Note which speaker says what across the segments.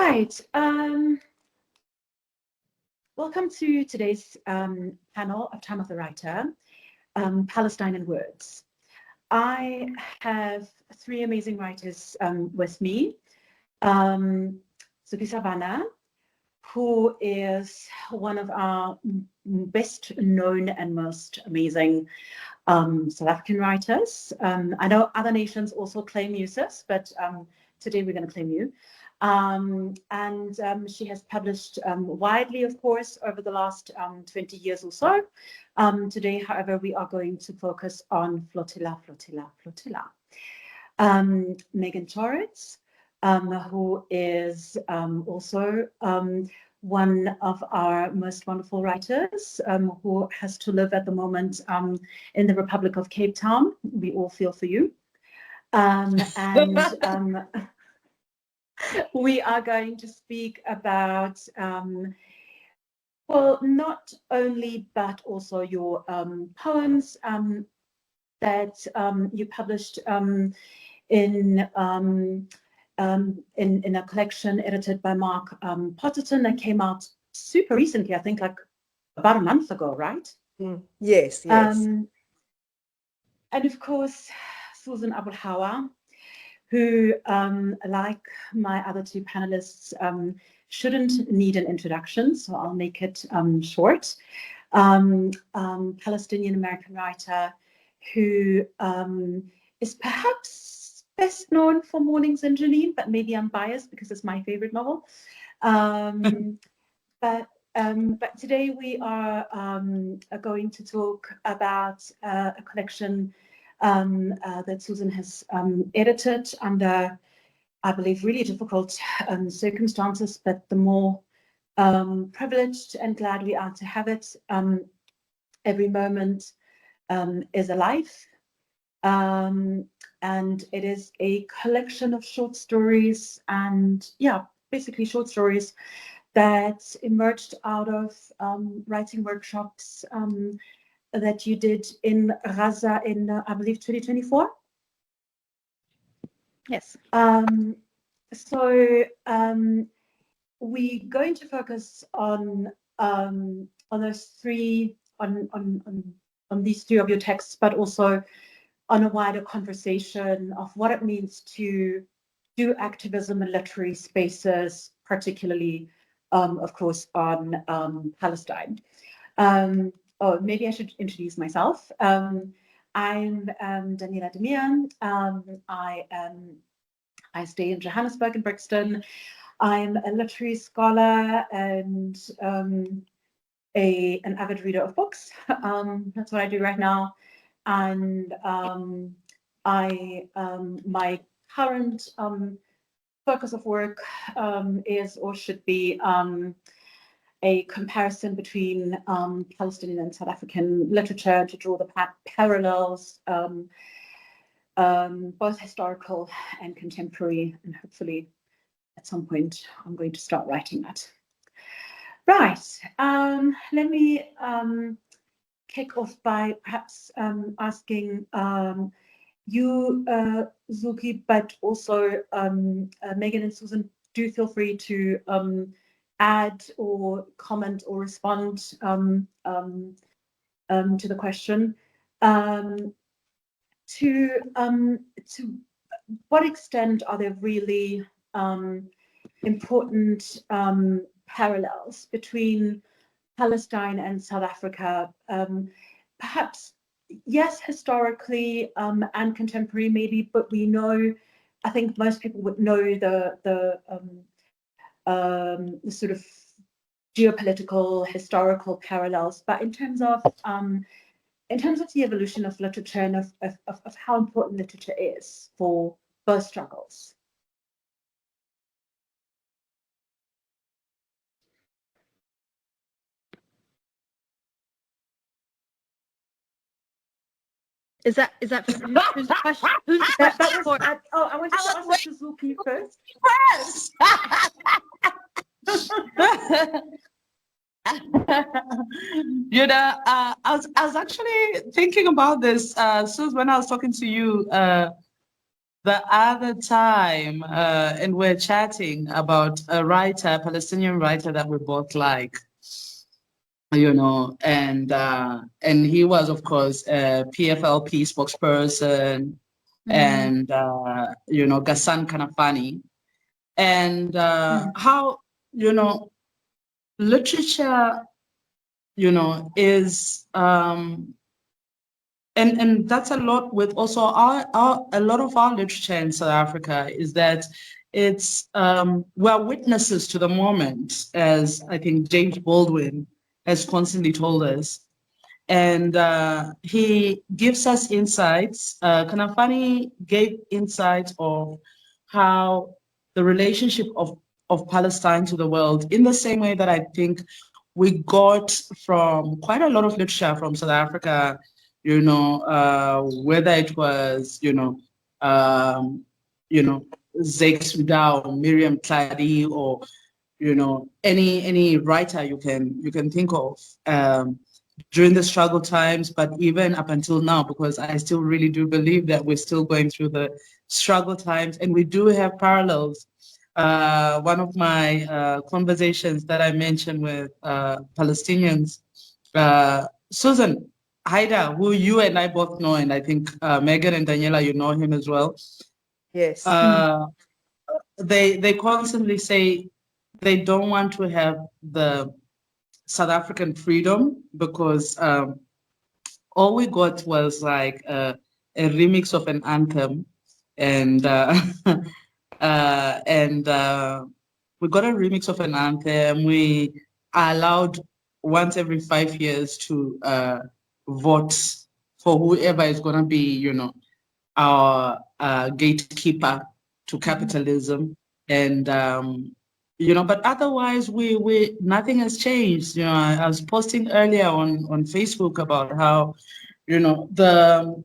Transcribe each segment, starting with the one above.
Speaker 1: Right. Welcome to today's panel of Time of the Writer, Palestine in Words. I have three amazing writers with me. Zukiswa Wanner, who is one of our best known and most amazing South African writers. I know other nations also claim uses, but today we're going to claim you. She has published widely, of course, over the last 20 years or so. Today, however, we are going to focus on flotilla. Megan Choritz, who is also one of our most wonderful writers, who has to live at the moment in the Republic of Cape Town. We all feel for you. We are going to speak about, well, not only, but also your poems that you published in a collection edited by Mark Potterton that came out super recently, I think like about a month ago, right?
Speaker 2: Yes.
Speaker 1: And of course, Susan Abulhawa, who, like my other two panelists, shouldn't need an introduction, so I'll make it short. Palestinian American writer who is perhaps best known for Mornings in Jenin, but maybe I'm biased because it's my favorite novel. But today we are going to talk about a collection that Susan has edited under, I believe, really difficult circumstances, but the more privileged and glad we are to have it. Every moment is a life, and it is a collection of short stories and, yeah, basically short stories that emerged out of writing workshops that you did in Gaza in, I believe, 2024.
Speaker 2: Yes.
Speaker 1: So we're going to focus on those three, on these three of your texts, but also on a wider conversation of what it means to do activism in literary spaces, particularly, of course, on Palestine. Oh, maybe I should introduce myself. I'm Danyela Demir. I stay in Johannesburg and Brixton. I'm a literary scholar and an avid reader of books. That's what I do right now. And my current focus of work is, or should be, a comparison between Palestinian and South African literature to draw the parallels, both historical and contemporary, and hopefully at some point I'm going to start writing that. Right, let me kick off by perhaps asking you, Zuki, but also Megan and Susan, do feel free to add or comment or respond to the question. To what extent are there really important parallels between Palestine and South Africa? Perhaps, yes, historically and contemporary maybe, but we know, I think most people would know the sort of geopolitical, historical parallels. But in terms of the evolution of literature and of how important literature is for both struggles.
Speaker 2: Is that who's the question? Who's the question?
Speaker 1: I wanted to ask Suzuki first.
Speaker 3: You know, I was actually thinking about this, Suze, when I was talking to you the other time, and we're chatting about a writer, a Palestinian writer that we both like, and he was, of course, a PFLP spokesperson, and Ghassan Kanafani, and how literature, is and that's a lot with also our a lot of our literature in South Africa is that it's we're witnesses to the moment, as I think James Baldwin has constantly told us, and he gives us insights. Kanafani gave insights of how the relationship of Palestine to the world, in the same way that I think we got from quite a lot of literature from South Africa, whether it was, Zakes Udao, Miriam Tladi, or, any writer you can think of. During the struggle times, but even up until now, because I still really do believe that we're still going through the struggle times, and we do have parallels. One of my conversations that I mentioned with Palestinians, Susan Haida, who you and I both know, and I think Megan and Danyela, you know him as well.
Speaker 4: Yes.
Speaker 3: They constantly say they don't want to have the South African freedom because all we got was like a remix of an anthem, and we got a remix of an anthem. We are allowed once every 5 years to vote for whoever is going to be, our gatekeeper to capitalism, and but otherwise we nothing has changed. I was posting earlier on Facebook about how the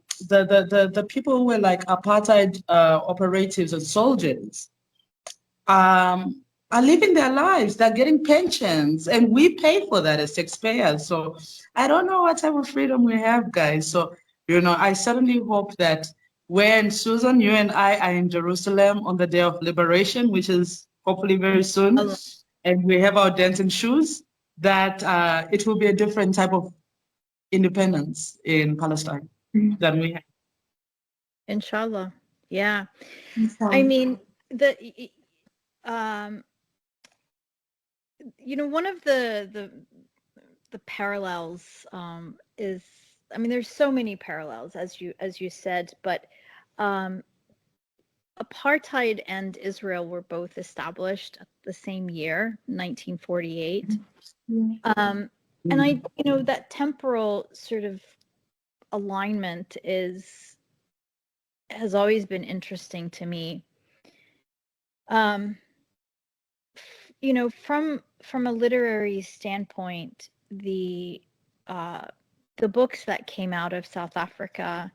Speaker 3: people who were like apartheid operatives and soldiers are living their lives. They're getting pensions, and we pay for that as taxpayers. So I don't know what type of freedom we have, guys. So I certainly hope that when Susan, you and I are in Jerusalem on the day of liberation, which is hopefully very soon, and we have our dancing shoes, that it will be a different type of independence in Palestine than we have.
Speaker 2: Inshallah. Yeah.
Speaker 1: Inshallah.
Speaker 2: I mean, one of the parallels is, I mean, there's so many parallels as you said, but apartheid and Israel were both established at the same year, 1948. And that temporal sort of alignment has always been interesting to me. From a literary standpoint, the books that came out of South Africa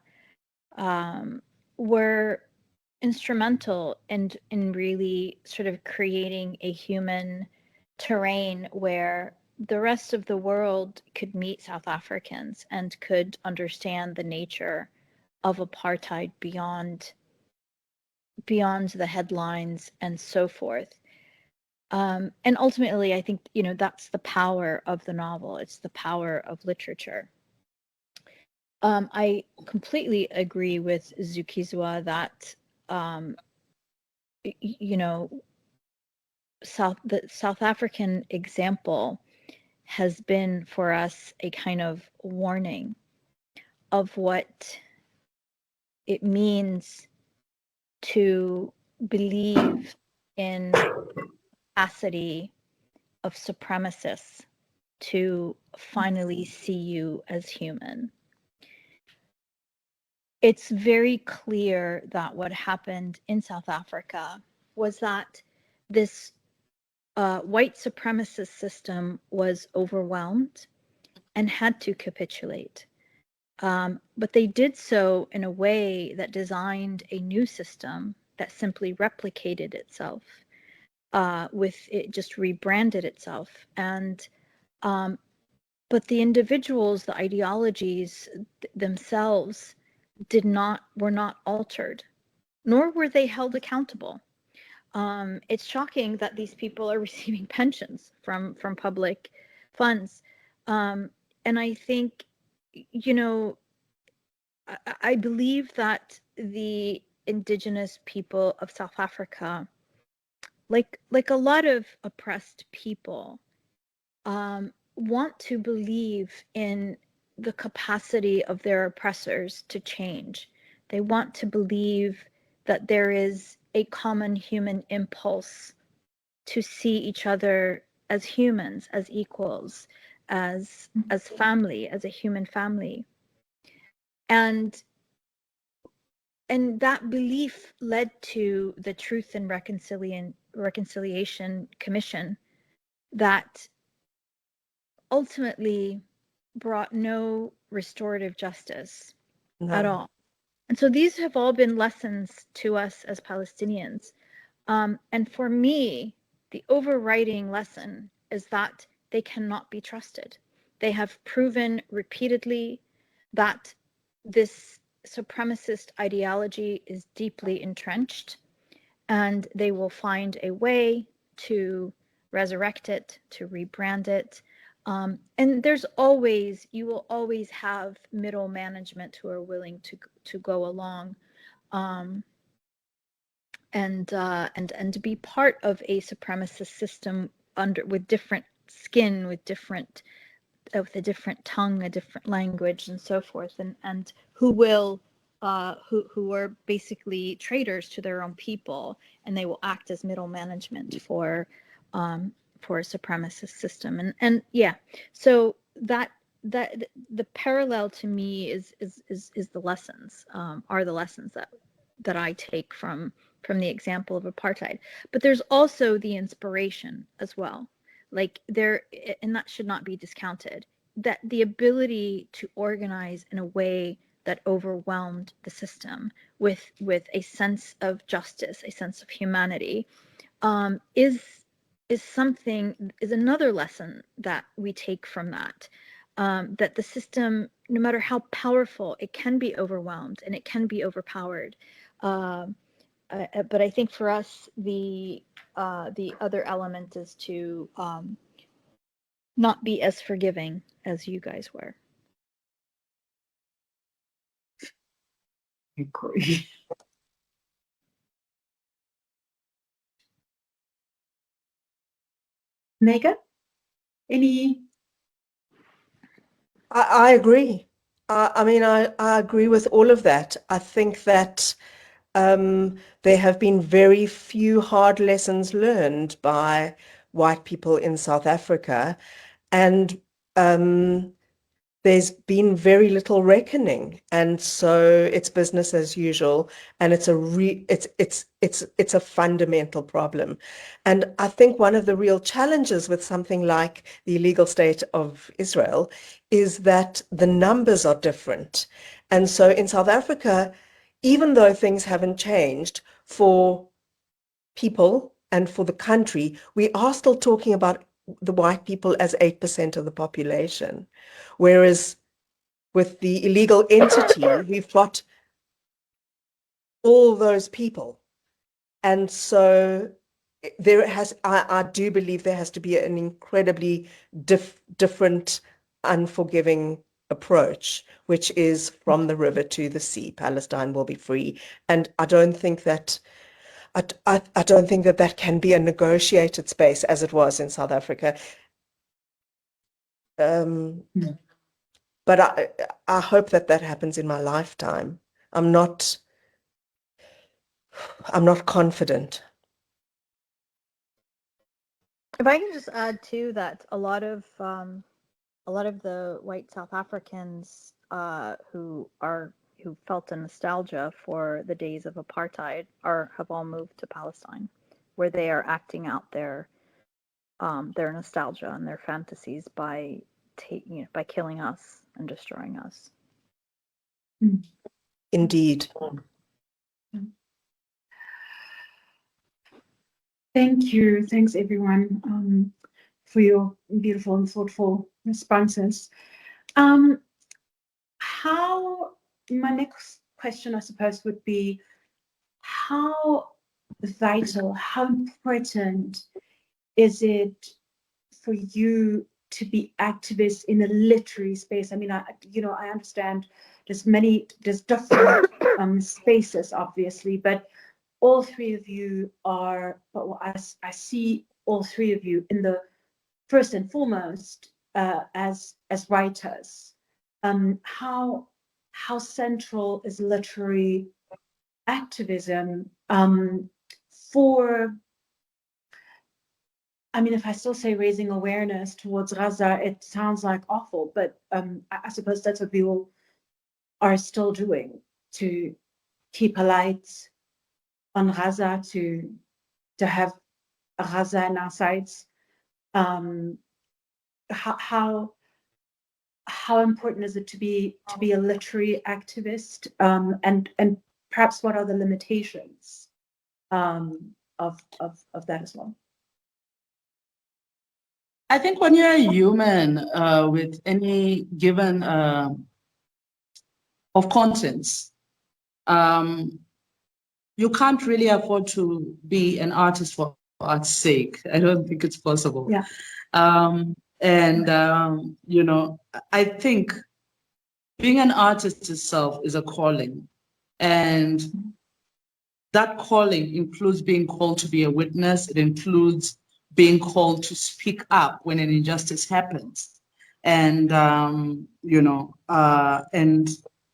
Speaker 2: were instrumental in really sort of creating a human terrain where the rest of the world could meet South Africans and could understand the nature of apartheid beyond the headlines and so forth. And ultimately, I think, that's the power of the novel. It's the power of literature. I completely agree with Zukiswa that, the South African example has been for us a kind of warning of what it means to believe in capacity of supremacists to finally see you as human. It's very clear that what happened in South Africa was that this white supremacist system was overwhelmed and had to capitulate. But they did so in a way that designed a new system that simply replicated itself. It just rebranded itself, and but the individuals, the ideologies themselves were not altered. nor were they held accountable. It's shocking that these people are receiving pensions from public funds. And I think, you know, I believe that the indigenous people of South Africa, like a lot of oppressed people, want to believe in the capacity of their oppressors to change. They want to believe that there is a common human impulse to see each other as humans, as equals, as family, as a human family. And that belief led to the Truth and Reconciliation Commission that ultimately brought no restorative justice at all. And so these have all been lessons to us as Palestinians. And for me, the overriding lesson is that they cannot be trusted. They have proven repeatedly that this supremacist ideology is deeply entrenched, and they will find a way to resurrect it, to rebrand it. And you will always have middle management who are willing to go along and to be part of a supremacist system with different skin, with a different tongue, a different language, and so forth, and who will who are basically traitors to their own people, and they will act as middle management for a supremacist system. And yeah, so that the parallel to me is the lessons, are the lessons that I take from the example of apartheid. But there's also the inspiration as well, like there, and that should not be discounted, that the ability to organize in a way that overwhelmed the system with a sense of justice, a sense of humanity, is another lesson that we take from that. That the system, no matter how powerful, it can be overwhelmed and it can be overpowered. But I think for us, the other element is to not be as forgiving as you guys were.
Speaker 3: I agree.
Speaker 1: Mega, any?
Speaker 4: I agree. I mean, I agree with all of that. I think that there have been very few hard lessons learned by white people in South Africa, and there's been very little reckoning, and so it's business as usual, and it's a fundamental problem. And I think one of the real challenges with something like the illegal state of Israel is that the numbers are different. And so in South Africa, even though things haven't changed for people and for the country, we are still talking about the white people as 8% of the population. Whereas with the illegal entity, we've got all those people. And so I do believe there has to be an incredibly different, unforgiving approach, which is from the river to the sea. Palestine will be free. And I don't think that that can be a negotiated space as it was in South Africa. But I hope that happens in my lifetime. I'm not confident.
Speaker 2: If I can just add too that a lot of the white South Africans who felt a nostalgia for the days of apartheid have all moved to Palestine, where they are acting out their nostalgia and their fantasies by killing us and destroying us.
Speaker 4: Indeed.
Speaker 1: Thank you. Thanks, everyone, for your beautiful and thoughtful responses. My next question, I suppose, would be, how vital, how important is it for you to be activists in a literary space? I mean, I understand there's different spaces, obviously, but all three of you are, but I see all three of you in the first and foremost as writers. How central is literary activism for, I mean, if I still say raising awareness towards Gaza, it sounds like awful, but I suppose that's what we all are still doing, to keep a light on Gaza, to have Gaza in our sights. How important is it to be a literary activist, and perhaps what are the limitations of that as well?
Speaker 3: I think when you're a human with any given of contents, you can't really afford to be an artist for art's sake. I don't think it's possible.
Speaker 1: Yeah.
Speaker 3: I think being an artist itself is a calling, and that calling includes being called to be a witness. It includes being called to speak up when an injustice happens. And, and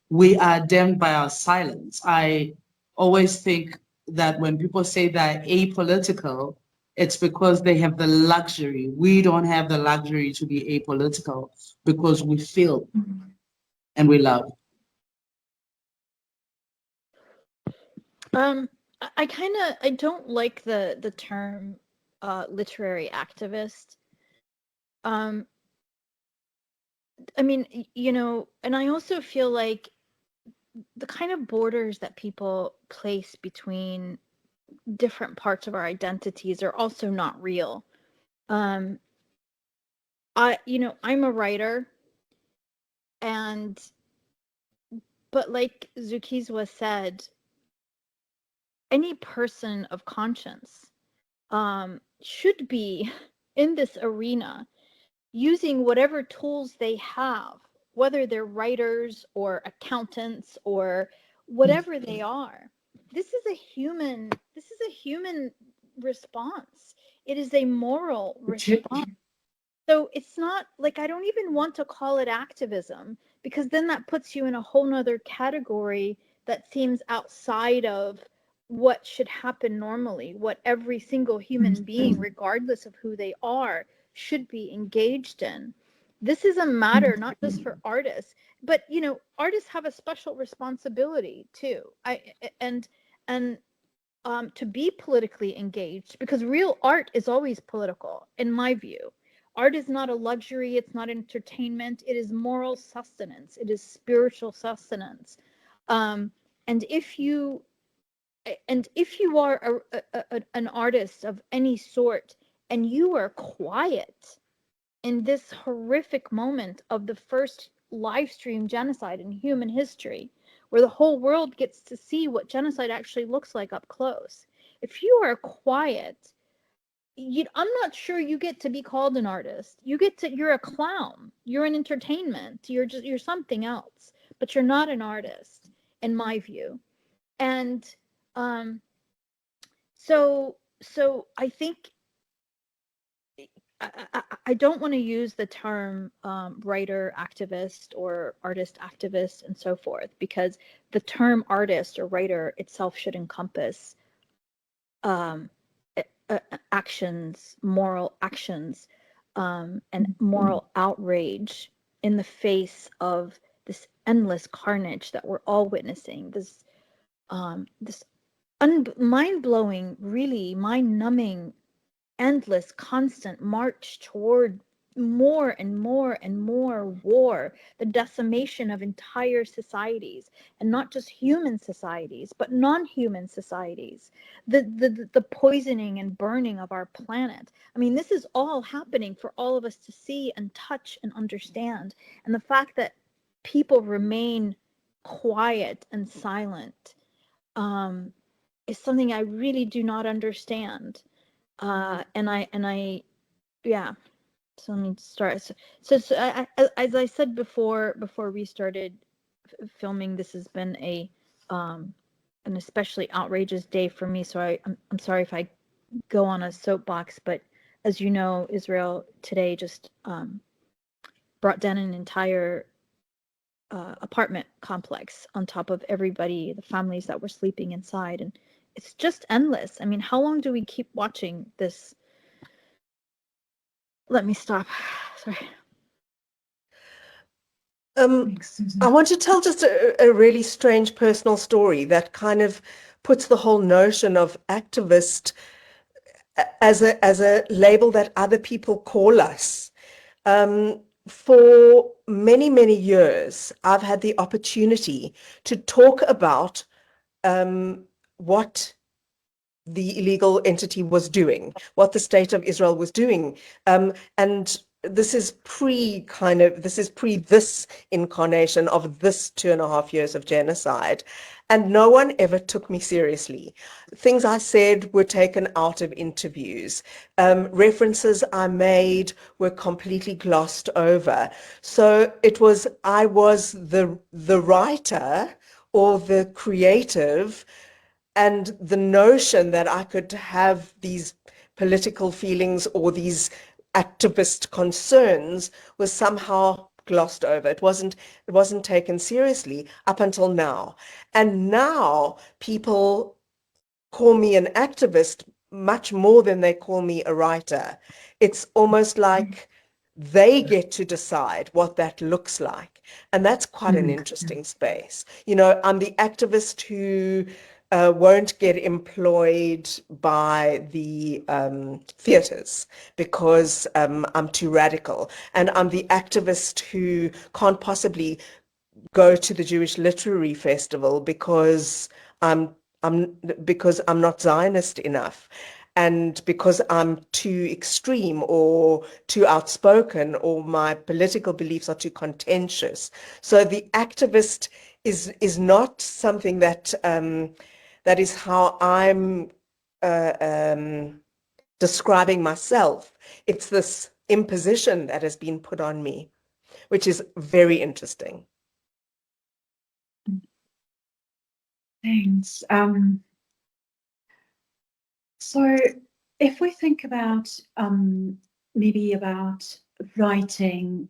Speaker 3: we are damned by our silence. I always think that when people say they're apolitical, it's because they have the luxury. We don't have the luxury to be apolitical because we feel and we love.
Speaker 2: I don't like the term literary activist. I mean, and I also feel like the kind of borders that people place between different parts of our identities are also not real. I'm a writer, but like Zukiswa said, any person of conscience should be in this arena using whatever tools they have, whether they're writers or accountants or whatever they are. This is a human response. It is a moral response. So it's not like, I don't even want to call it activism, because then that puts you in a whole nother category that seems outside of what should happen normally, what every single human being, regardless of who they are, should be engaged in. This is a matter not just for artists, but artists have a special responsibility too. To be politically engaged, because real art is always political, in my view. Art is not a luxury, it's not entertainment, it is moral sustenance, it is spiritual sustenance. And if you are an artist of any sort, and you are quiet in this horrific moment of the first live stream genocide in human history, where the whole world gets to see what genocide actually looks like up close, if you are quiet, I'm not sure you get to be called an artist. You're a clown. You're an entertainment. You're something else, but you're not an artist, in my view. And so I think I don't want to use the term writer activist or artist activist and so forth, because the term artist or writer itself should encompass actions, moral actions, and moral outrage in the face of this endless carnage that we're all witnessing. This mind-blowing, really mind-numbing, endless, constant march toward more and more and more war, the decimation of entire societies, and not just human societies, but non-human societies, the poisoning and burning of our planet. I mean, this is all happening for all of us to see and touch and understand. And the fact that people remain quiet and silent is something I really do not understand. Yeah. So let me start. So as I said before we started filming, this has been an especially outrageous day for me. So I'm sorry if I go on a soapbox, but as you know, Israel today just brought down an entire apartment complex on top of everybody, the families that were sleeping inside, and it's just endless. I mean, how long do we keep watching this? Let me stop. Sorry.
Speaker 1: Thanks, Susan.
Speaker 4: I want to tell just a really strange personal story that kind of puts the whole notion of activist as a label that other people call us. For many, many years, I've had the opportunity to talk about what the illegal entity was doing, what the state of Israel was doing. And this is pre this incarnation of this 2.5 years of genocide. And no one ever took me seriously. Things I said were taken out of interviews. References I made were completely glossed over. So I was the writer or the creative, and the notion that I could have these political feelings or these activist concerns was somehow glossed over. It wasn't taken seriously up until now. And now people call me an activist much more than they call me a writer. It's almost like they get to decide what that looks like. And that's quite an interesting space. You know, I'm the activist who won't get employed by the theatres because I'm too radical. And I'm the activist who can't possibly go to the Jewish Literary Festival because I'm because I'm not Zionist enough, and because I'm too extreme or too outspoken, or my political beliefs are too contentious. So the activist is not something that that is how I'm describing myself. It's this imposition that has been put on me, which is very interesting.
Speaker 1: Thanks. So if we think about maybe about writing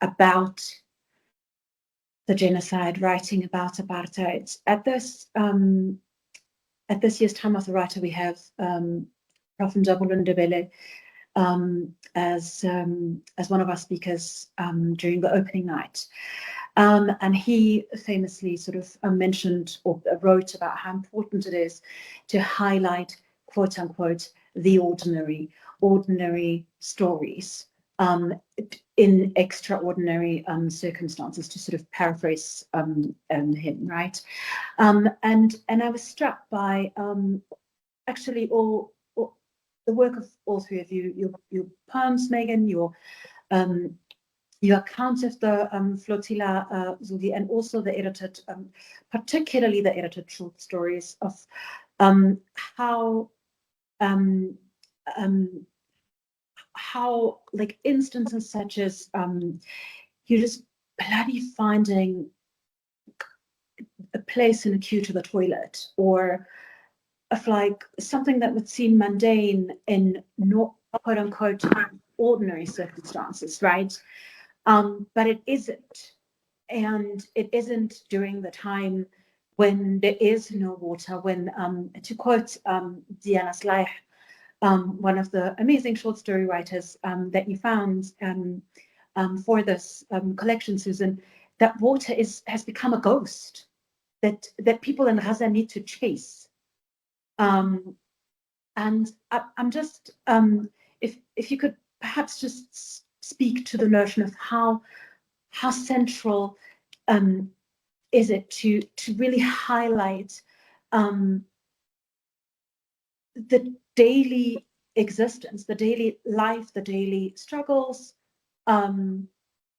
Speaker 1: about the genocide, writing about apartheid, at this year's Time of the Writer, we have Prof. Ndebele as one of our speakers during the opening night. And he famously sort of mentioned or wrote about how important it is to highlight, quote unquote, the ordinary stories in extraordinary circumstances, to sort of paraphrase him, right? And I was struck by actually all the work of all three of you, your poems, Megan, your account of the flotilla, Zugi, and also the edited, particularly the edited short stories of how like instances such as you just bloody finding a place in a queue to the toilet, or of like something that would seem mundane in not quote unquote ordinary circumstances, right? But it isn't. And it isn't during the time when there is no water, when, to quote Danyela, one of the amazing short story writers that you found for this collection, Susan, that water has become a ghost that people in Gaza need to chase. And I'm just, if you could perhaps just speak to the notion of how central is it to really highlight the daily existence, the daily life, the daily struggles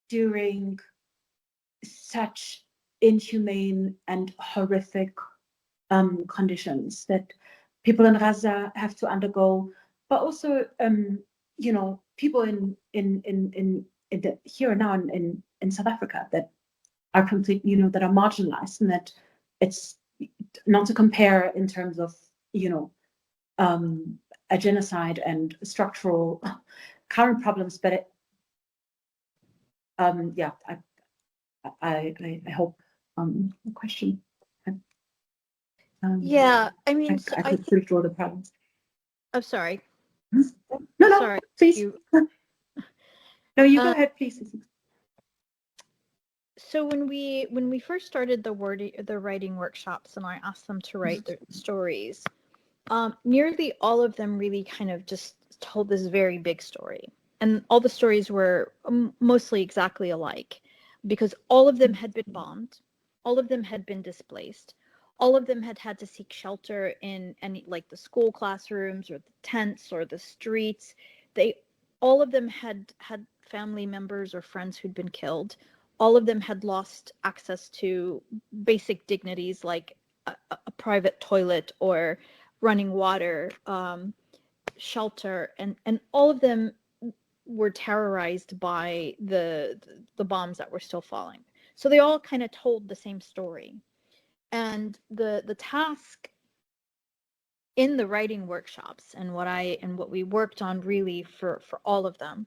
Speaker 1: during such inhumane and horrific conditions that people in Gaza have to undergo, but also, people in here now in South Africa that are that are marginalized, and that it's not to compare in terms of, a genocide and structural current problems, but yeah, I hope the question.
Speaker 2: Yeah, I mean, so
Speaker 1: I
Speaker 2: I
Speaker 1: could
Speaker 2: think,
Speaker 1: draw the problems.
Speaker 2: I'm sorry.
Speaker 1: No,
Speaker 2: Sorry.
Speaker 1: please.
Speaker 2: You,
Speaker 1: No, you go ahead, please.
Speaker 2: so when we first started the writing workshops, and I asked them to write their stories, nearly all of them really kind of just told this very big story, and all the stories were mostly exactly alike, because all of them had been bombed, all of them had been displaced, all of them had to seek shelter in any, like, the school classrooms or the tents or the streets. All of them had family members or friends who'd been killed. All of them had lost access to basic dignities like a private toilet or running water, shelter, and all of them were terrorized by the bombs that were still falling. So they all kind of told the same story. And the task in the writing workshops, and what we worked on really for all of them,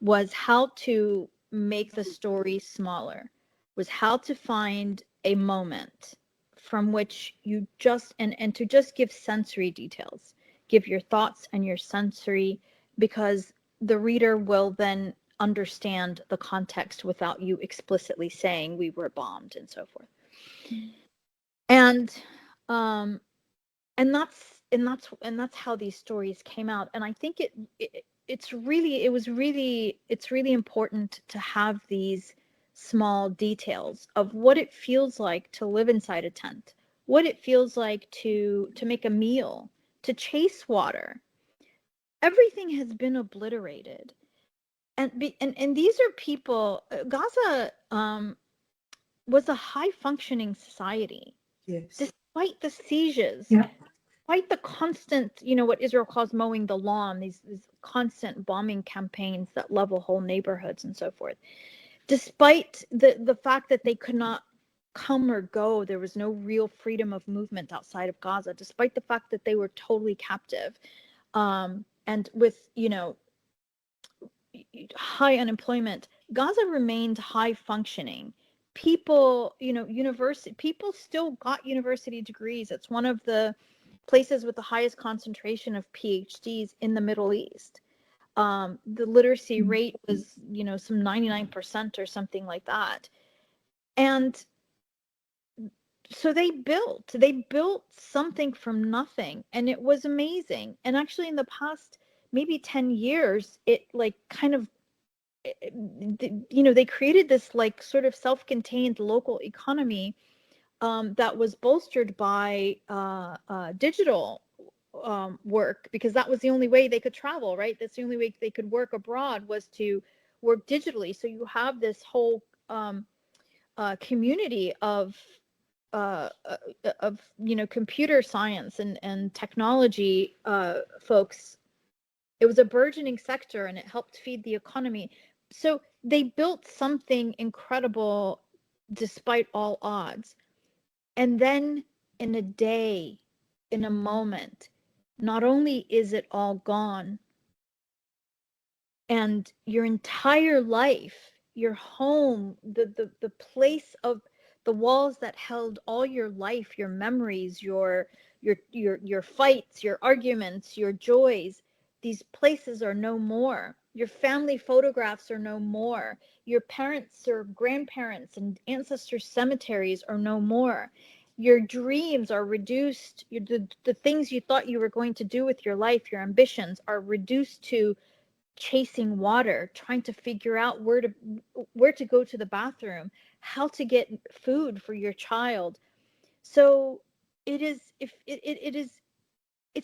Speaker 2: was how to make the story smaller, was how to find a moment from which you just, and to just give sensory details, give your thoughts and your sensory, because the reader will then understand the context without you explicitly saying we were bombed and so forth. And um and that's how these stories came out. And I think it's really important to have these small details of what it feels like to live inside a tent, what it feels like to make a meal, to chase water. Everything has been obliterated, and these are people. Gaza was a high functioning society.
Speaker 4: Yes.
Speaker 2: Despite the sieges,
Speaker 1: Yeah.
Speaker 2: despite the constant, what Israel calls mowing the lawn, these constant bombing campaigns that level whole neighborhoods and so forth, despite the fact that they could not come or go, there was no real freedom of movement outside of Gaza, despite the fact that they were totally captive, and with, high unemployment, Gaza remained high functioning. People, people still got university degrees. It's one of the places with the highest concentration of PhDs in the Middle East. The literacy rate was, some 99% or something like that. And so they built something from nothing, and it was amazing. And actually, in the past maybe 10 years, it like kind of, they created this like sort of self-contained local economy, that was bolstered by digital work, because that was the only way they could travel, right? That's the only way they could work abroad, was to work digitally. So you have this whole community of computer science and technology folks. It was a burgeoning sector, and it helped feed the economy. So they built something incredible despite all odds. And then in a day, in a moment, not only is it all gone, and your entire life, your home, the place of the walls that held all your life, your memories, your fights, your arguments, your joys, these places are no more. Your family photographs are no more. Your parents or grandparents and ancestors' cemeteries are no more. Your dreams are reduced. The things you thought you were going to do with your life, your ambitions, are reduced to chasing water, trying to figure out where to go to the bathroom, how to get food for your child. So it's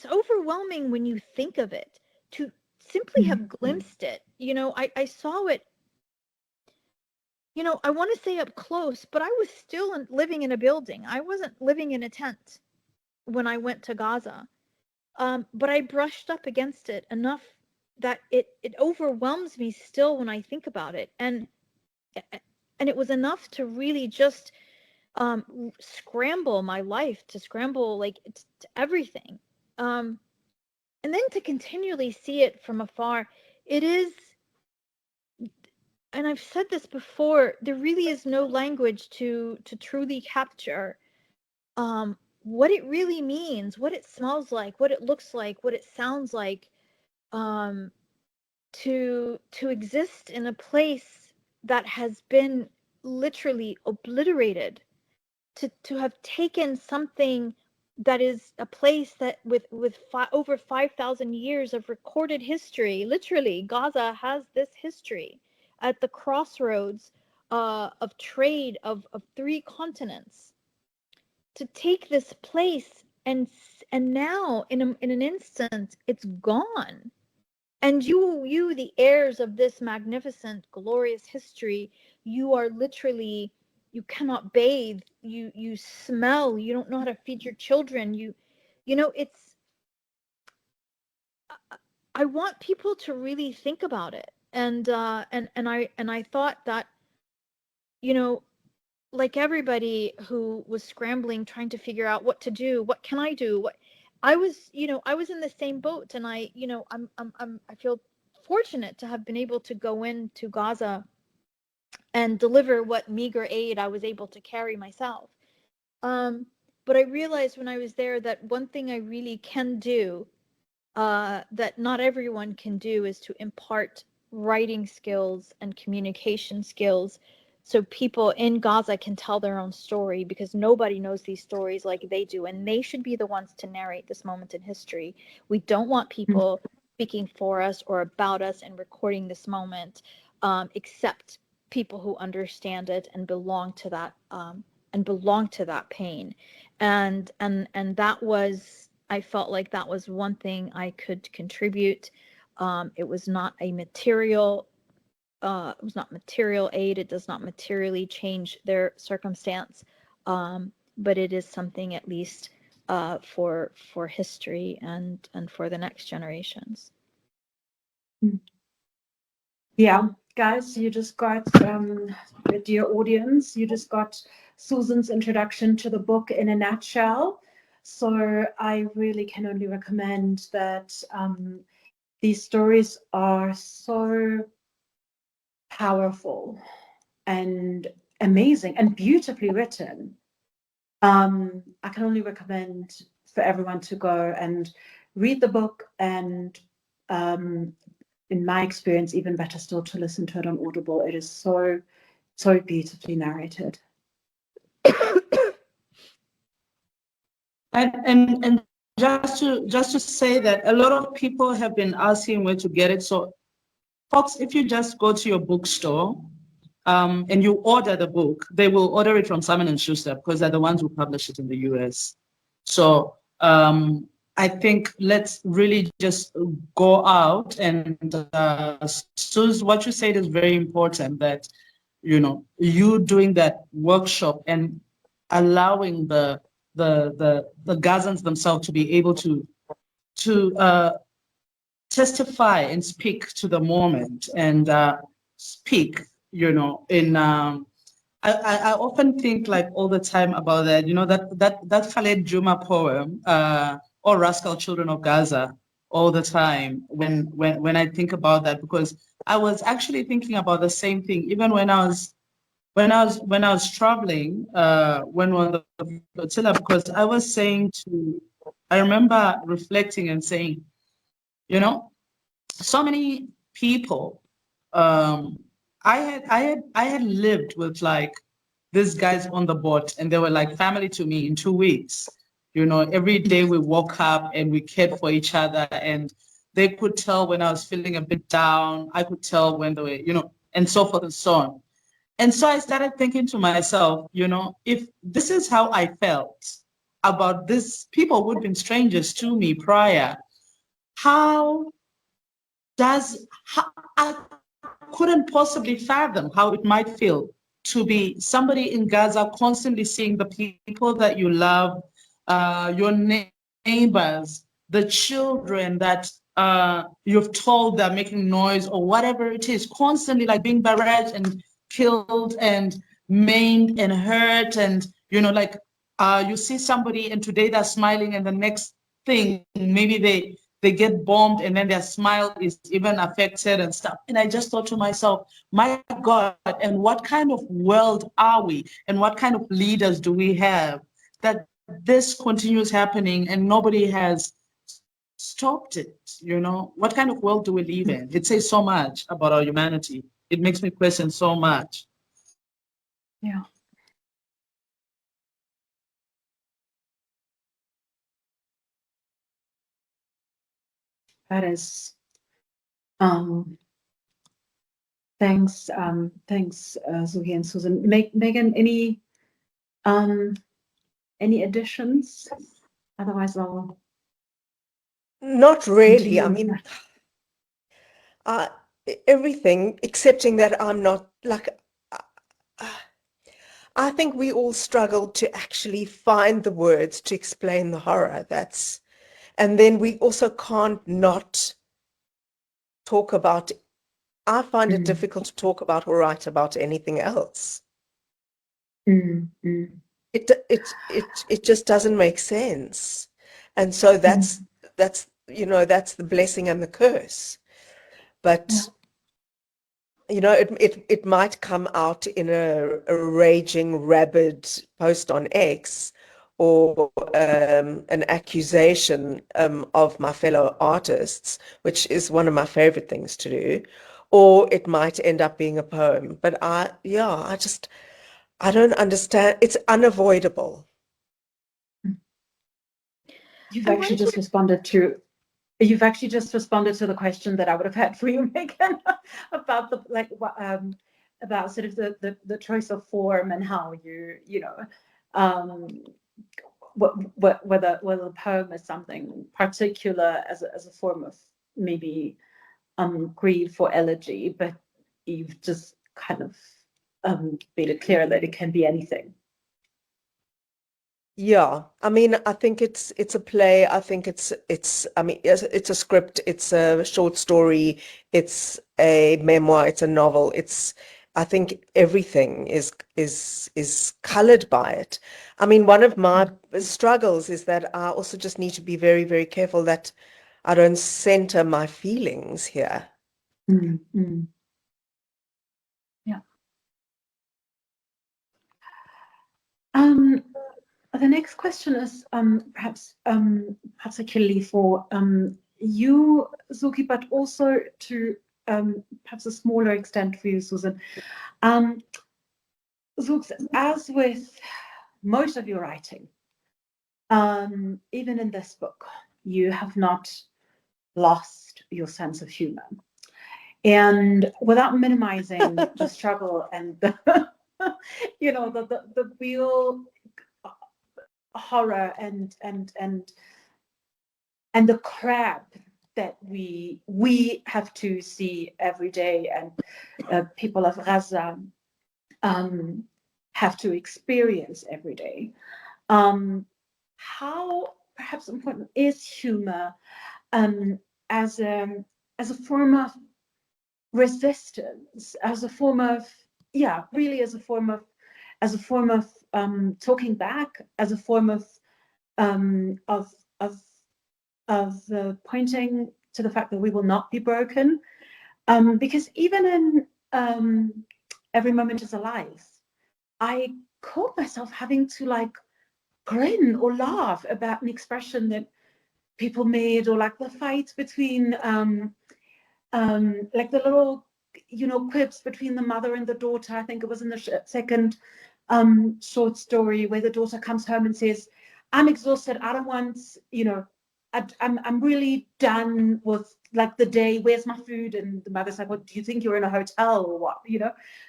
Speaker 2: overwhelming when you think of it, to simply have glimpsed it. I saw it, I want to say up close, but I was still living in a building. I wasn't living in a tent. when I went to Gaza. But I brushed up against it enough that it overwhelms me still when I think about it. And it was enough to really just scramble my life, to scramble like to everything. And then to continually see it from afar, it is, and I've said this before, there really is no language to truly capture what it really means, what it smells like, what it looks like, what it sounds like, to exist in a place that has been literally obliterated, to have taken something that is a place that with over 5,000 years of recorded history. Literally, Gaza has this history at the crossroads of trade of 3 continents. To take this place and now in an instant it's gone, and you the heirs of this magnificent glorious history, you are literally, you cannot bathe, you smell, you don't know how to feed your children, you know, it's, I want people to really think about it. And I thought that, you know, like everybody who was scrambling, trying to figure out what to do, what can I do, what I was, you know, I was in the same boat. And I, you know, I feel fortunate to have been able to go into Gaza and deliver what meager aid I was able to carry myself. But I realized when I was there that one thing I really can do, that not everyone can do, is to impart writing skills and communication skills so people in Gaza can tell their own story, because nobody knows these stories like they do, and they should be the ones to narrate this moment in history. We don't want people speaking for us or about us and recording this moment, except people who understand it and belong to that pain. And that was, I felt like that was one thing I could contribute. It was not a material, it was not material aid. It does not materially change their circumstance, but it is something at least for history and for the next generations.
Speaker 1: Yeah, guys, you just got, dear audience, you just got Susan's introduction to the book in a nutshell. So I really can only recommend that these stories are so powerful and amazing and beautifully written. I can only recommend for everyone to go and read the book, and in my experience, even better still, to listen to it on Audible. It is so beautifully narrated.
Speaker 3: And just to say that a lot of people have been asking where to get it. So, folks, if you just go to your bookstore and you order the book, they will order it from Simon & Schuster, because they're the ones who publish it in the US. So I think let's really just go out and Suze, what you said is very important, that, you know, you doing that workshop and allowing the Gazans themselves to be able to testify and speak to the moment and speak, you know, in I often think, like, all the time about that, you know, that Khaled Juma poem, or Rascal Children of Gaza, all the time when I think about that, because I was actually thinking about the same thing even when I was traveling, when we were on the flotilla, because I was saying I remember reflecting and saying, you know, so many people, I had lived with, like, these guys on the boat, and they were like family to me in 2 weeks. You know, every day we woke up and we cared for each other, and they could tell when I was feeling a bit down. I could tell when they were, you know, and so forth and so on. And so I started thinking to myself, you know, if this is how I felt about these people who'd been strangers to me prior, I couldn't possibly fathom how it might feel to be somebody in Gaza, constantly seeing the people that you love your neighbors, the children that you've told they're making noise or whatever it is, constantly like being barraged and killed and maimed and hurt, and like you see somebody and today they're smiling and the next thing maybe they get bombed and then their smile is even affected and stuff. And I just thought to myself, my God, and what kind of world are we, and what kind of leaders do we have that this continues happening and nobody has stopped it? What kind of world do we live in? It says so much about our humanity. It makes me question so much.
Speaker 1: Yeah. That is, thanks, Zuki and Susan. Megan, any additions? Otherwise, I'll.
Speaker 4: Not really.
Speaker 1: continue.
Speaker 4: I mean, everything, excepting that I'm not like. I think we all struggle to actually find the words to explain the horror. And then we also can't not talk about. I find it difficult to talk about or write about anything else. It just doesn't make sense, and so that's the blessing and the curse. But it might come out in a raging, rabid post on X, or an accusation of my fellow artists, which is one of my favorite things to do, or it might end up being a poem. But I don't understand. It's unavoidable.
Speaker 1: You've actually just responded to the question that I would have had for you, Megan, about about sort of the choice of form and how whether the poem is something particular as a form of maybe grief or elegy, but you've just kind of made it clear that it can be anything.
Speaker 4: Yeah, I mean, I think it's a play. I think it's I mean, it's a script, it's a short story, it's a memoir, it's a novel. I think everything is colored by it. I mean, one of my struggles is that I also just need to be very, very careful that I don't center my feelings here.
Speaker 1: Mm-hmm. Yeah. The next question is perhaps particularly for you, Zuki, but also to perhaps a smaller extent for you, Susan. Zooks, as with most of your writing, even in this book, you have not lost your sense of humor. And without minimizing the struggle and the, the real horror and the crap that we have to see every day, and people of Gaza have to experience every day. How perhaps important is humor as a form of resistance, as a form of talking back, as a form of pointing to the fact that we will not be broken, because even in Every Moment Is Alive, I caught myself having to grin or laugh about an expression that people made, or the fight between the little quips between the mother and the daughter. I think it was in the second short story where the daughter comes home and says, "I'm exhausted. I don't want, I'm really done with the day. Where's my food?" And the mother's like, "What do you think, you're in a hotel or what?"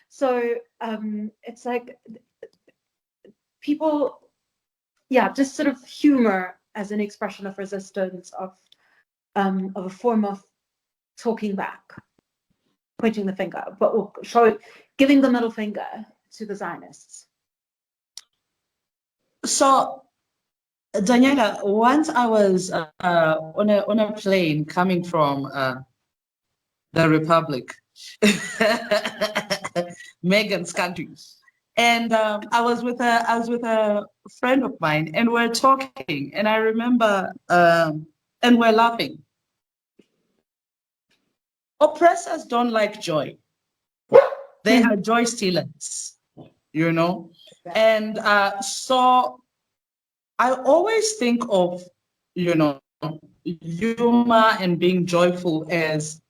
Speaker 1: So it's like people, just sort of humor as an expression of resistance, of a form of talking back, pointing the finger, but giving the middle finger to the Zionists.
Speaker 3: So Danyela, once I was on a plane coming from the Republic, Megan's country, and I was with a friend of mine, and we're talking, and I remember, and we're laughing. Oppressors don't like joy; they are joy stealers, you know, and so I always think of, you know, humor and being joyful as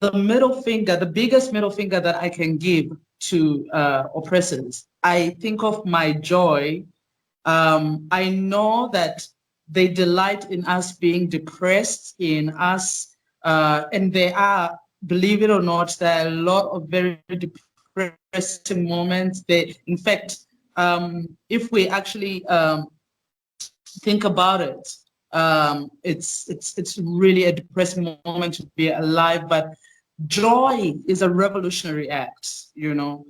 Speaker 3: the middle finger, the biggest middle finger that I can give to oppressors. I think of my joy. I know that they delight in us being depressed, in us, and there are, believe it or not, there are a lot of very depressing moments. They, in fact, if we actually think about it, it's really a depressing moment to be alive, but joy is a revolutionary act, you know.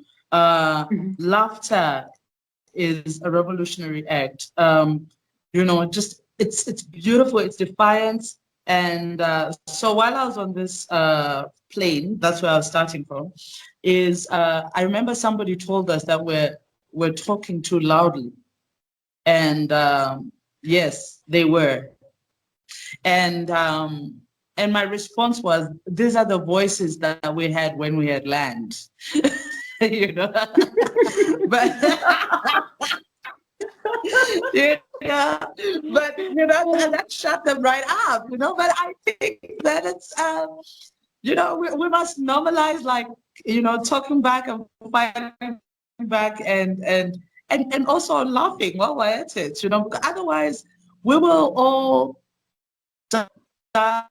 Speaker 3: Laughter is a revolutionary act. You know, just it's beautiful, it's defiance. And so while I was on this plane, that's where I was starting from, is I remember somebody told us that we're talking too loudly. And yes, they were. And my response was, these are the voices that we had when we had land. You know. But you know, but you know, that shut them right up, you know. But I think that it's you know, we must normalize, like, you know, talking back and fighting back, and also laughing while we're at it, you know, because otherwise we will all die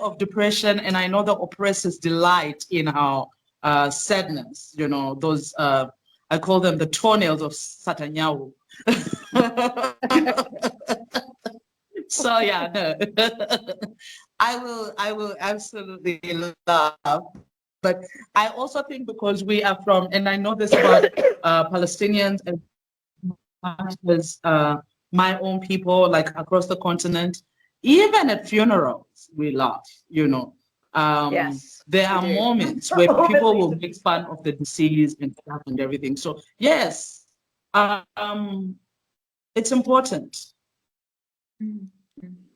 Speaker 3: of depression. And I know the oppressors delight in our sadness, you know, those I call them the toenails of Satanyahu. So yeah, no. I will absolutely laugh. But I also think because we are from, and I know this about Palestinians as much as my own people, like across the continent, even at funerals, we laugh, you know.
Speaker 2: Yes,
Speaker 3: There are
Speaker 2: we do.
Speaker 3: moments where people will make fun of the deceased and stuff and everything. So yes, it's important.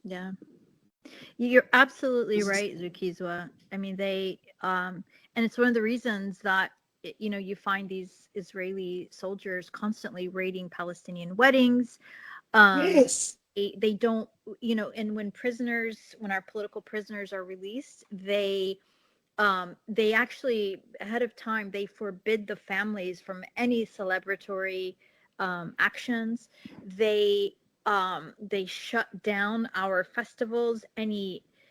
Speaker 2: Yeah. You're absolutely right, Zukiswa. I mean, they, and it's one of the reasons that, you know, you find these Israeli soldiers constantly raiding Palestinian weddings.
Speaker 4: Yes.
Speaker 2: They don't, you know, and when our political prisoners are released, they actually, ahead of time, they forbid the families from any celebratory actions. They shut down our festivals,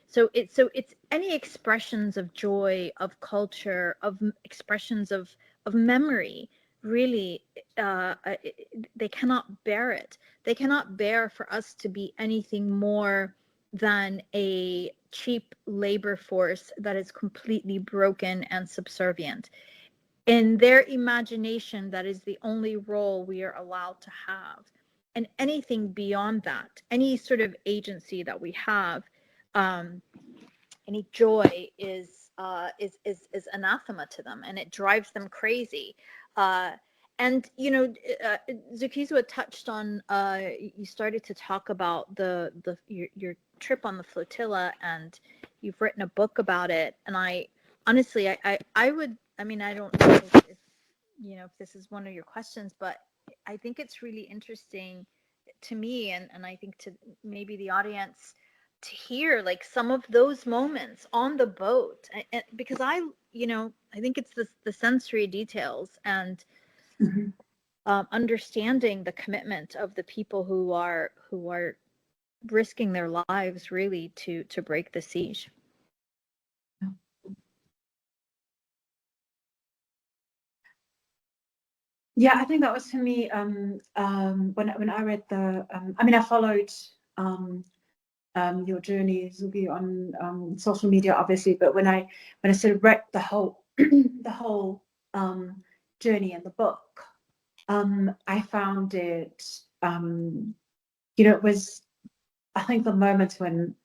Speaker 2: so it's any expressions of joy, of culture, of expressions of memory, really. They cannot bear it. They cannot bear for us to be anything more than a cheap labor force that is completely broken and subservient. In their imagination, that is the only role we are allowed to have. And anything beyond that, any sort of agency that we have, any joy is anathema to them, and it drives them crazy. And you know, Zukiswa touched on. You started to talk about your trip on the flotilla, and you've written a book about it. And I honestly, I would. I mean, I don't know if you know if this is one of your questions, but I think it's really interesting to me, and I think to maybe the audience, to hear like some of those moments on the boat, and because you know, I think it's the sensory details and understanding the commitment of the people who are risking their lives really to break the siege.
Speaker 1: Yeah, I think that was for me. When I read the, I mean, I followed your journey, Zuki, on social media, obviously. But when I sort of read the whole the whole journey in the book, I found it it was, I think, the moment when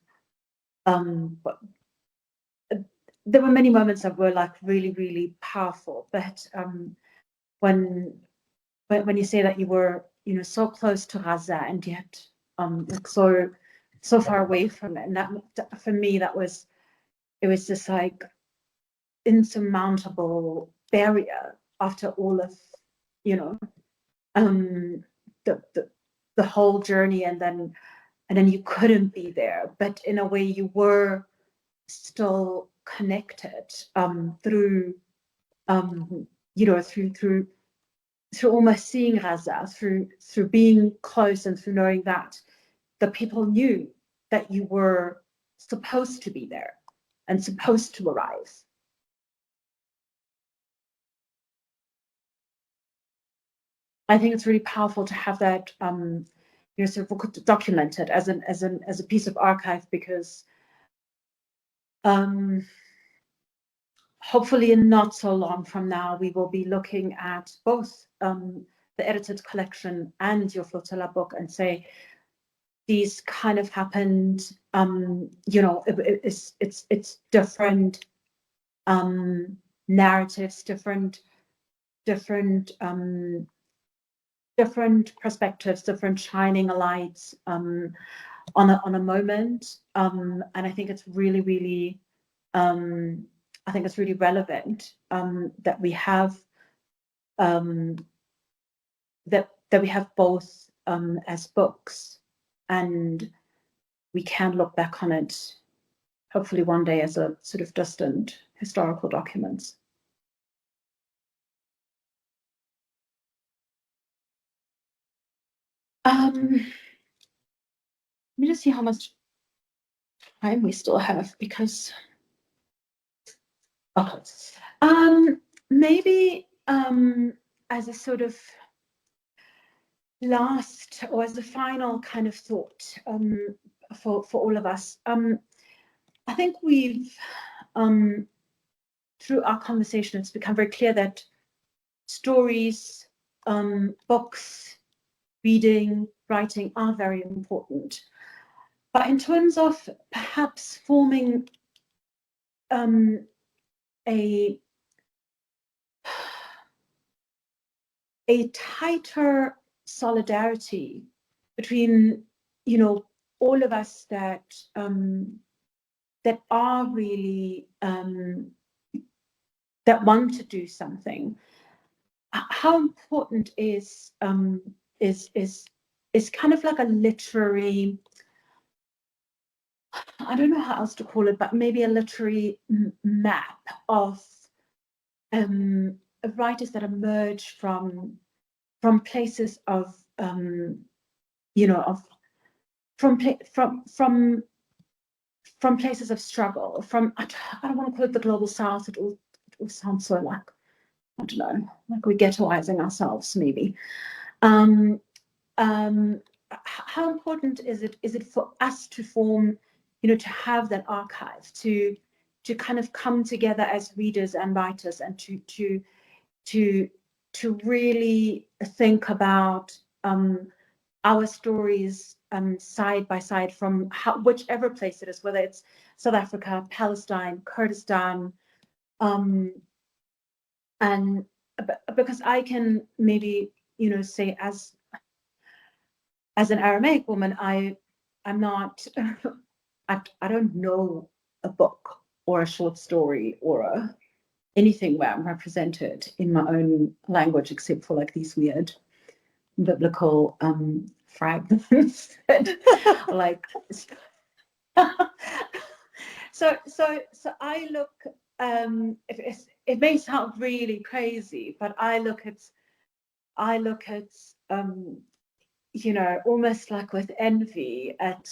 Speaker 1: there were many moments that were like really, really powerful. But when you say that you were, so close to Gaza and yet like so far away from it, and that for me it was just like insurmountable barrier after all of, the whole journey, and then you couldn't be there, but in a way you were still connected through through almost seeing Gaza, through being close, and through knowing that the people knew that you were supposed to be there and supposed to arrive. I think it's really powerful to have that sort of documented as a piece of archive, because hopefully in not so long from now, we will be looking at both the edited collection and your flotilla book and say, these kind of happened, it's different narratives, different perspectives, different shining lights on a moment, and I think it's really, really relevant that we have that we have both as books, and we can look back on it hopefully one day as a sort of distant historical documents. Let me just see how much time we still have, because maybe as a sort of last, or as a final kind of thought for all of us, I think we've through our conversation, it's become very clear that stories, books, reading, writing are very important. But in terms of perhaps forming a tighter solidarity between, all of us that are really that want to do something. How important is kind of like a literary, I don't know how else to call it, but maybe a literary map of writers that emerge from places of from places of struggle, from, I don't want to call it the global south, it all sounds so like, I don't know, like we're ghettoizing ourselves maybe. How important is it for us to form, to have that archive, to kind of come together as readers and writers, and to really think about our stories side by side from whichever place it is, whether it's South Africa, Palestine, Kurdistan, and because I can maybe say as an Aramaic woman, I'm not I don't know a book or a short story or anything where I'm represented in my own language, except for like these weird biblical fragments like so I look it may sound really crazy, but I look at almost like with envy at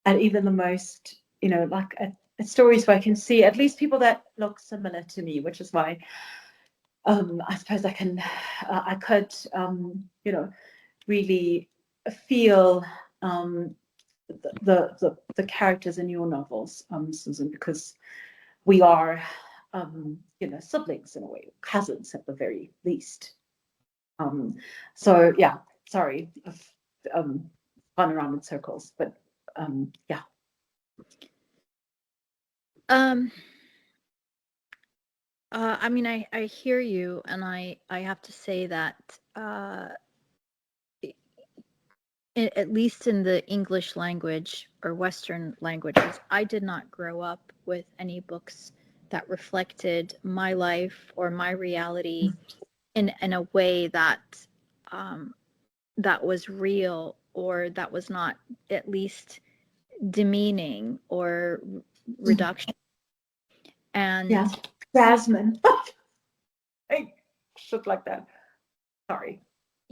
Speaker 1: even the most like at stories where I can see at least people that look similar to me, which is why I suppose I could really feel the characters in your novels, Susan, because we are siblings in a way, cousins at the very least. So yeah, sorry, I've gone around in circles, but yeah.
Speaker 2: I mean, I hear you, and I have to say that at least in the English language or Western languages, I did not grow up with any books that reflected my life or my reality in a way that that was real, or that was not at least demeaning or reduction. And
Speaker 1: yeah, Jasmine. Hey, shit like that. Sorry.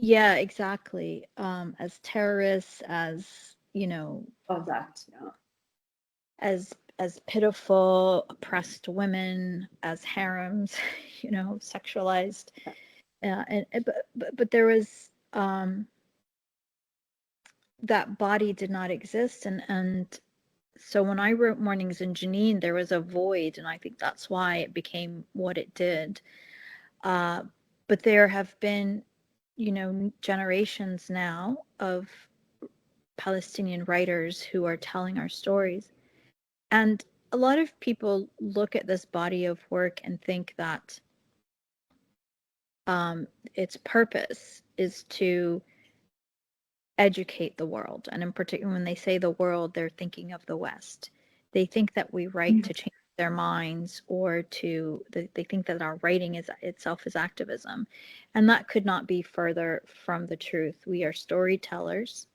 Speaker 2: yeah, exactly. As terrorists, as you know,
Speaker 1: Of that. Yeah.
Speaker 2: as pitiful, oppressed women, as harems, you know, sexualized. But there was that body did not exist, and so when I wrote Mornings in Janine, there was a void, and I think that's why it became what it did. But there have been, you know, generations now of Palestinian writers who are telling our stories. And a lot of people look at this body of work and think that its purpose is to educate the world. And in particular, when they say the world, they're thinking of the West. They think that we write to change their minds, or they think that our writing itself is activism. And that could not be further from the truth. We are storytellers.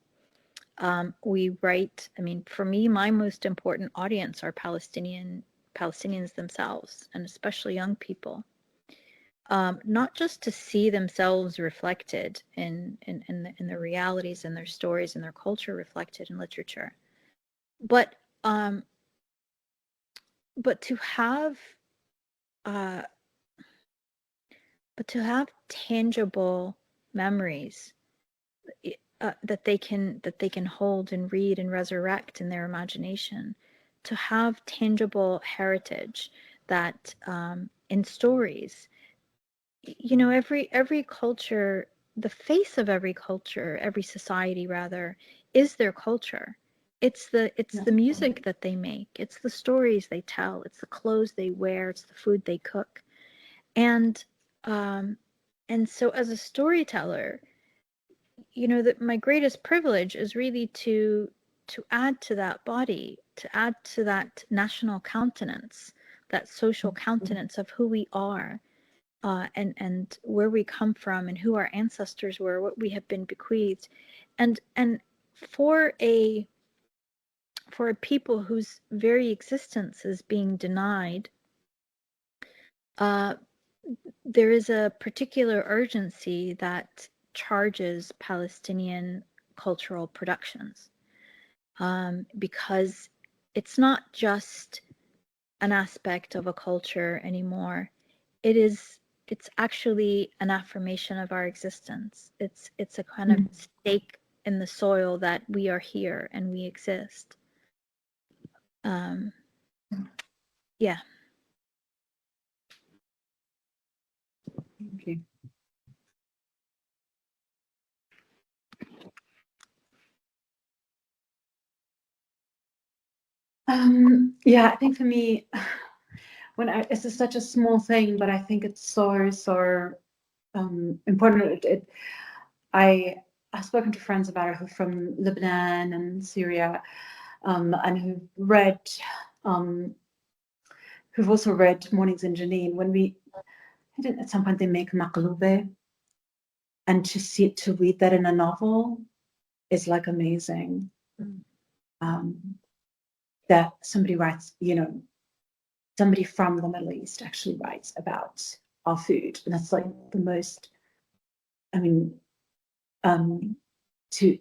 Speaker 2: We write, I mean, for me, my most important audience are Palestinians themselves, and especially young people. Not just to see themselves reflected in the realities and their stories and their culture reflected in literature, but to have tangible memories that they can hold and read and resurrect in their imagination, to have tangible heritage that in stories. You know, every culture, the face of every culture, every society rather, is their culture. It's the music that they make, it's the stories they tell, it's the clothes they wear, it's the food they cook. And so as a storyteller, you know, that my greatest privilege is really to add to that body, to add to that national countenance, that social countenance of who we are. And where we come from, and who our ancestors were, what we have been bequeathed, and for a people whose very existence is being denied, there is a particular urgency that charges Palestinian cultural productions, because it's not just an aspect of a culture anymore. It's actually an affirmation of our existence. It's a kind of stake in the soil that we are here and we exist. Yeah.
Speaker 1: Okay. Yeah, I think for me, this is such a small thing, but I think it's so important. I've spoken to friends about it who are from Lebanon and Syria, and who've also read Mornings in Janine. At some point they make maqlube, and to read that in a novel is like amazing. That somebody writes, you know, somebody from the Middle East actually writes about our food, and that's like the most. I mean, to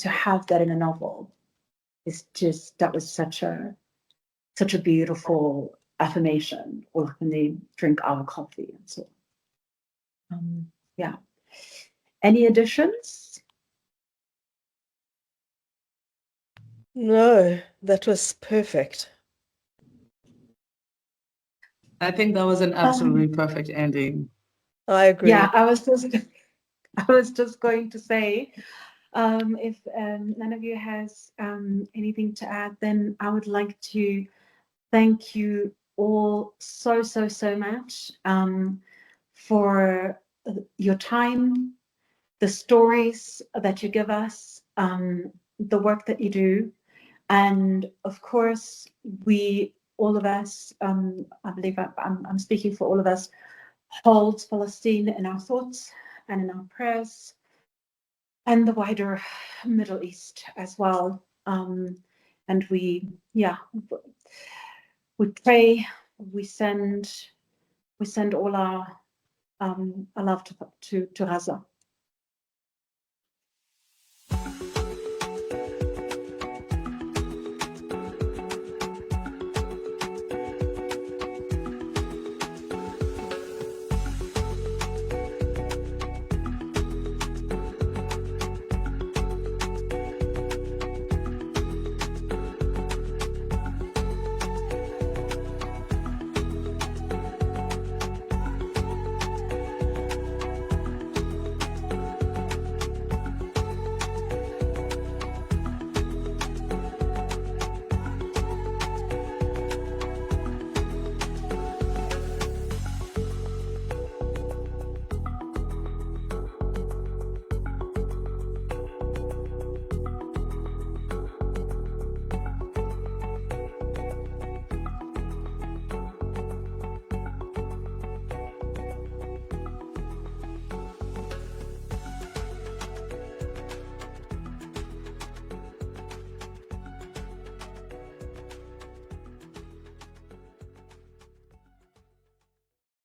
Speaker 1: have that in a novel is just, that was such a beautiful affirmation. Or when they drink our coffee and so. Yeah. Any additions?
Speaker 4: No, that was perfect.
Speaker 3: I think that was an absolutely perfect ending.
Speaker 4: I agree.
Speaker 1: Yeah, I was just I was just going to say, if none of you has anything to add, then I would like to thank you all so much for your time, the stories that you give us, the work that you do. And of course, we, all of us, I believe I'm speaking for all of us, hold Palestine in our thoughts and in our prayers, and the wider Middle East as well. And we pray, we send all our love to Gaza.